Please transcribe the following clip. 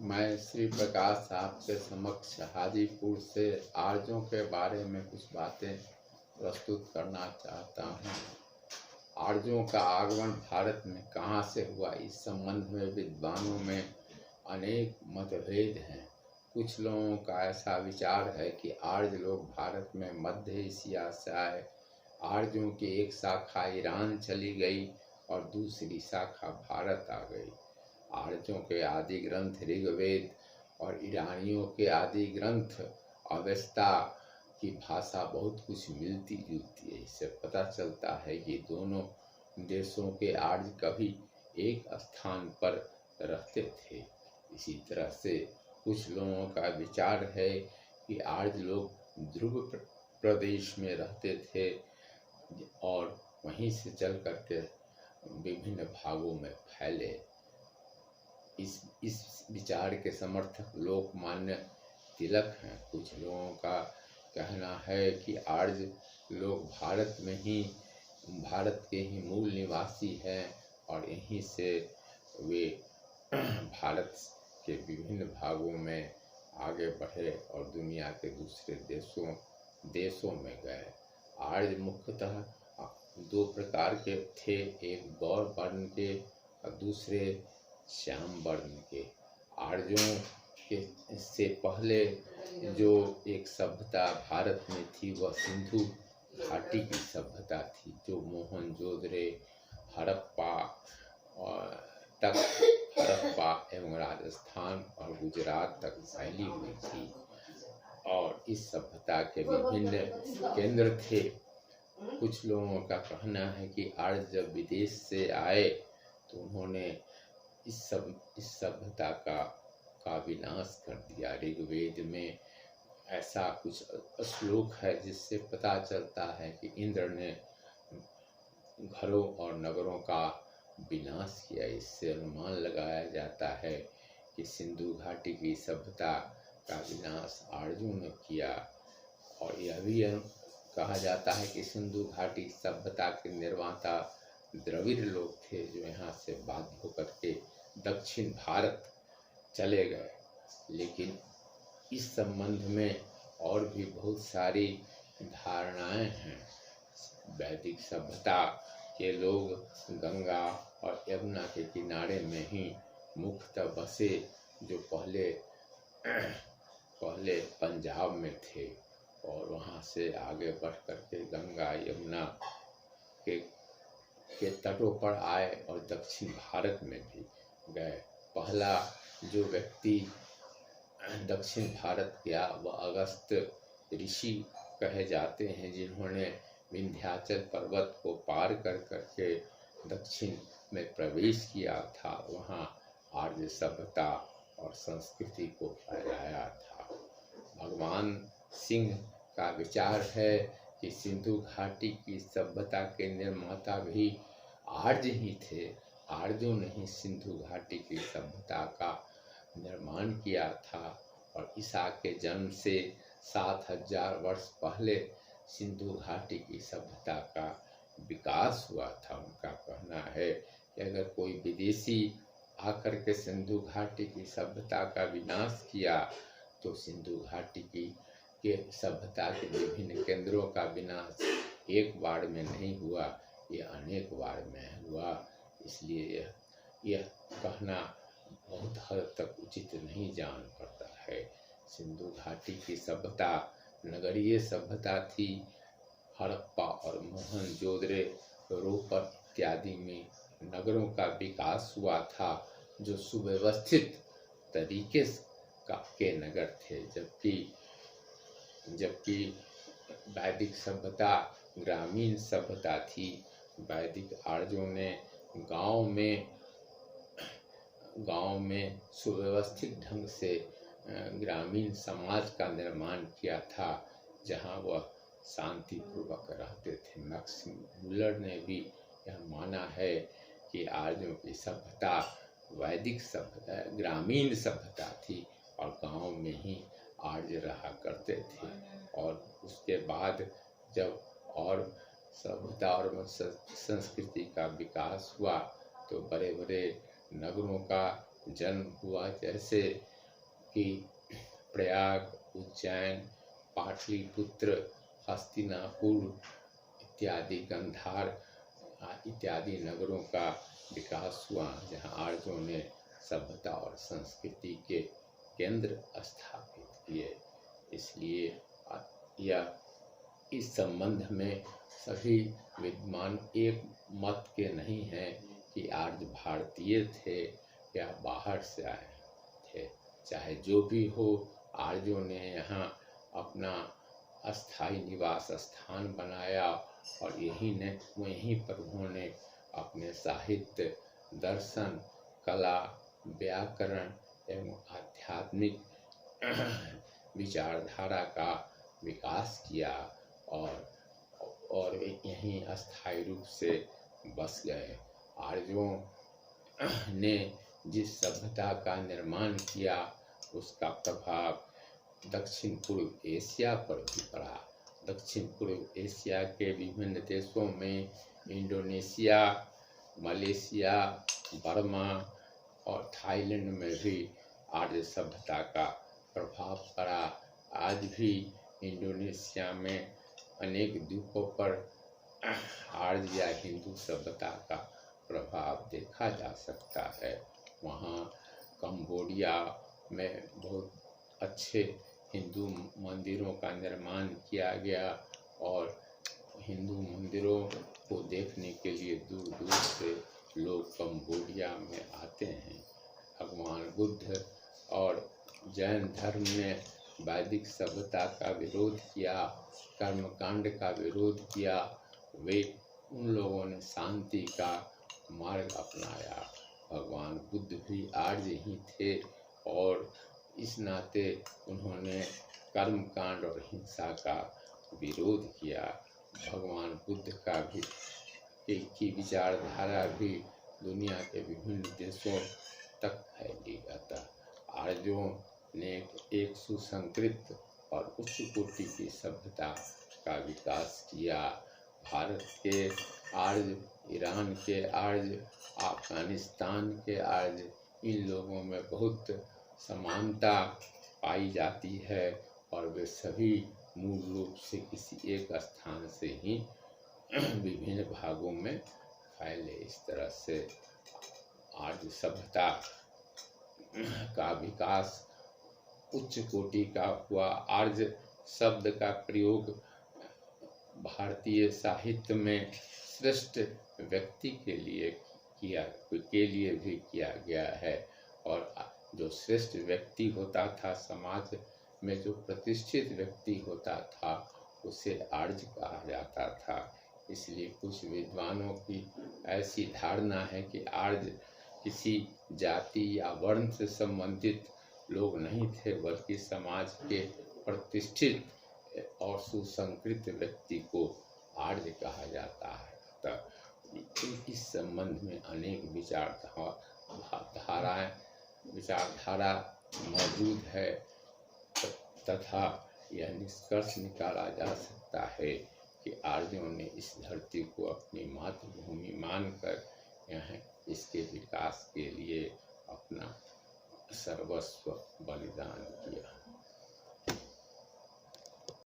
मैं श्री प्रकाश आपके समक्ष हाजीपुर से आर्यों के बारे में कुछ बातें प्रस्तुत करना चाहता हूँ। आर्यों का आगमन भारत में कहाँ से हुआ, इस संबंध में विद्वानों में अनेक मतभेद हैं। कुछ लोगों का ऐसा विचार है कि आर्य लोग भारत में मध्य एशिया से आए। आर्यों की एक शाखा ईरान चली गई और दूसरी शाखा भारत आ गई। आर्यों के आदि ग्रंथ ऋग्वेद और ईरानियों के आदि ग्रंथ अवेस्ता की भाषा बहुत कुछ मिलती जुलती है। इससे पता चलता है कि दोनों देशों के आर्य कभी एक स्थान पर रहते थे। इसी तरह से कुछ लोगों का विचार है कि आर्य लोग ध्रुव प्रदेश में रहते थे और वहीं से चल करके विभिन्न भागों में फैले। इस विचार के समर्थक लोकमान्य तिलक हैं। कुछ लोगों का कहना है कि आर्य लोग भारत के ही मूल निवासी हैं और यहीं से वे भारत के विभिन्न भागों में आगे बढ़े और दुनिया के दूसरे देशों में गए। आर्य मुख्यतः दो प्रकार के थे, एक गौर वर्ण के और दूसरे श्याम वर्ण के। आर्यों के से पहले जो एक सभ्यता भारत में थी वह सिंधु घाटी की सभ्यता थी, जो मोहनजोदड़ो हड़प्पा एवं राजस्थान और गुजरात तक फैली हुई थी और इस सभ्यता के विभिन्न केंद्र थे। कुछ लोगों का कहना है कि आर्य जब विदेश से आए तो उन्होंने इस सभ्यता का विनाश कर दिया। ऋग्वेद में ऐसा कुछ श्लोक है जिससे पता चलता है कि इंद्र ने घरों और नगरों का विनाश किया। इससे अनुमान लगाया जाता है कि सिंधु घाटी की सभ्यता का विनाश आर्यों ने किया। और यह भी कहा जाता है कि सिंधु घाटी सभ्यता के निर्माता द्रविड़ लोग थे, जो यहाँ से बाध्य होकर के दक्षिण भारत चले गए। लेकिन इस संबंध में और भी बहुत सारी धारणाएं हैं। वैदिक सभ्यता के लोग गंगा और यमुना के किनारे में ही मुख्यतः बसे, जो पहले पंजाब में थे और वहाँ से आगे बढ़ करके गंगा यमुना के तटों पर आए और दक्षिण भारत में भी गए। पहला जो व्यक्ति दक्षिण भारत गया वह अगस्त ऋषि कहे जाते हैं, जिन्होंने विंध्याचल पर्वत को पार कर करके दक्षिण में प्रवेश किया था। वहाँ आर्य सभ्यता और संस्कृति को फैलाया था। भगवान सिंह का विचार है कि सिंधु घाटी की सभ्यता के निर्माता भी आर्य ही थे। आर्यों ने ही सिंधु घाटी की सभ्यता का निर्माण किया था और ईसा के जन्म से 7000 वर्ष पहले सिंधु घाटी की सभ्यता का विकास हुआ था। उनका कहना है कि अगर कोई विदेशी आकर के सिंधु घाटी की सभ्यता का विनाश किया तो सिंधु घाटी के सभ्यता के विभिन्न केंद्रों का विनाश एक बार में नहीं हुआ, यह अनेक बार में हुआ। इसलिए यह कहना बहुत हद तक उचित नहीं जान पड़ता है। सिंधु घाटी की सभ्यता नगरीय सभ्यता थी। हड़प्पा और मोहनजोदड़ो इत्यादि में नगरों का विकास हुआ था, जो सुव्यवस्थित तरीके के नगर थे, जबकि वैदिक सभ्यता ग्रामीण सभ्यता थी। वैदिक आर्यों ने गांव में सुव्यवस्थित ढंग से ग्रामीण समाज का निर्माण किया था, जहां वह शांतिपूर्वक रहते थे। मैक्स मुलर ने भी यह माना है कि आर्यों की सभ्यता वैदिक सभ्यता ग्रामीण सभ्यता थी और गांव में ही आर्य रहा करते थे। और उसके बाद जब और सभ्यता और संस्कृति का विकास हुआ तो बड़े बड़े नगरों का जन्म हुआ, जैसे कि प्रयाग, उज्जैन, पाटलिपुत्र, हस्तिनापुर इत्यादि, गांधार इत्यादि नगरों का विकास हुआ, जहाँ आर्यों ने सभ्यता और संस्कृति के केंद्र स्थापित किए। इसलिए यह इस संबंध में सभी विद्वान एक मत के नहीं हैं कि आर्य भारतीय थे या बाहर से आए थे। चाहे जो भी हो, आर्यों ने यहाँ अपना अस्थायी निवास स्थान बनाया और वहीं पर उन्होंने अपने साहित्य, दर्शन, कला, व्याकरण एवं आध्यात्मिक विचारधारा का विकास किया और यहीं अस्थायी रूप से बस गए। आर्यों ने जिस सभ्यता का निर्माण किया उसका प्रभाव दक्षिण पूर्व एशिया पर भी पड़ा। दक्षिण पूर्व एशिया के विभिन्न देशों में इंडोनेशिया, मलेशिया, बर्मा और थाईलैंड में भी आर्य सभ्यता का प्रभाव पड़ा। आज भी इंडोनेशिया में अनेक द्वीपों पर आर्य या हिंदू सभ्यता का प्रभाव देखा जा सकता है। वहाँ कंबोडिया में बहुत अच्छे हिंदू मंदिरों का निर्माण किया गया और हिंदू मंदिरों को देखने के लिए दूर दूर से लोग कंबोडिया में आते हैं। भगवान बुद्ध और जैन धर्म ने वैदिक सभ्यता का विरोध किया, कर्मकांड का विरोध किया। वे उन लोगों ने शांति का मार्ग अपनाया। भगवान बुद्ध भी आर्य ही थे और इस नाते उन्होंने कर्मकांड और हिंसा का विरोध किया। भगवान बुद्ध का भी की विचारधारा भी दुनिया के विभिन्न देशों तक फैली था। आर्यों ने एक सुसंस्कृत और उच्च कोटि की सभ्यता का विकास किया। भारत के आर्य, ईरान के आर्य, अफगानिस्तान के आर्य, इन लोगों में बहुत समानता पाई जाती है और वे सभी मूल रूप से किसी एक स्थान से ही विभिन्न भागों में फैले। इस तरह से आर्य सभ्यता का विकास उच्च कोटि का हुआ। आर्य शब्द का प्रयोग भारतीय साहित्य में श्रेष्ठ व्यक्ति के लिए भी किया गया है और जो श्रेष्ठ व्यक्ति होता था, समाज में जो प्रतिष्ठित व्यक्ति होता था, उसे आर्य कहा जाता था। इसलिए कुछ विद्वानों की ऐसी धारणा है कि आर्य किसी जाति या वर्ण से संबंधित लोग नहीं थे, बल्कि समाज के प्रतिष्ठित और सुसंस्कृत व्यक्ति को आर्य कहा जाता है। इस संबंध में अनेक विचारधारा मौजूद है तथा यह निष्कर्ष निकाला जा सकता है कि आर्यों ने इस धरती को अपनी मातृभूमि मानकर यहाँ इसके विकास के लिए अपना सर्वस्व बलिदान किया।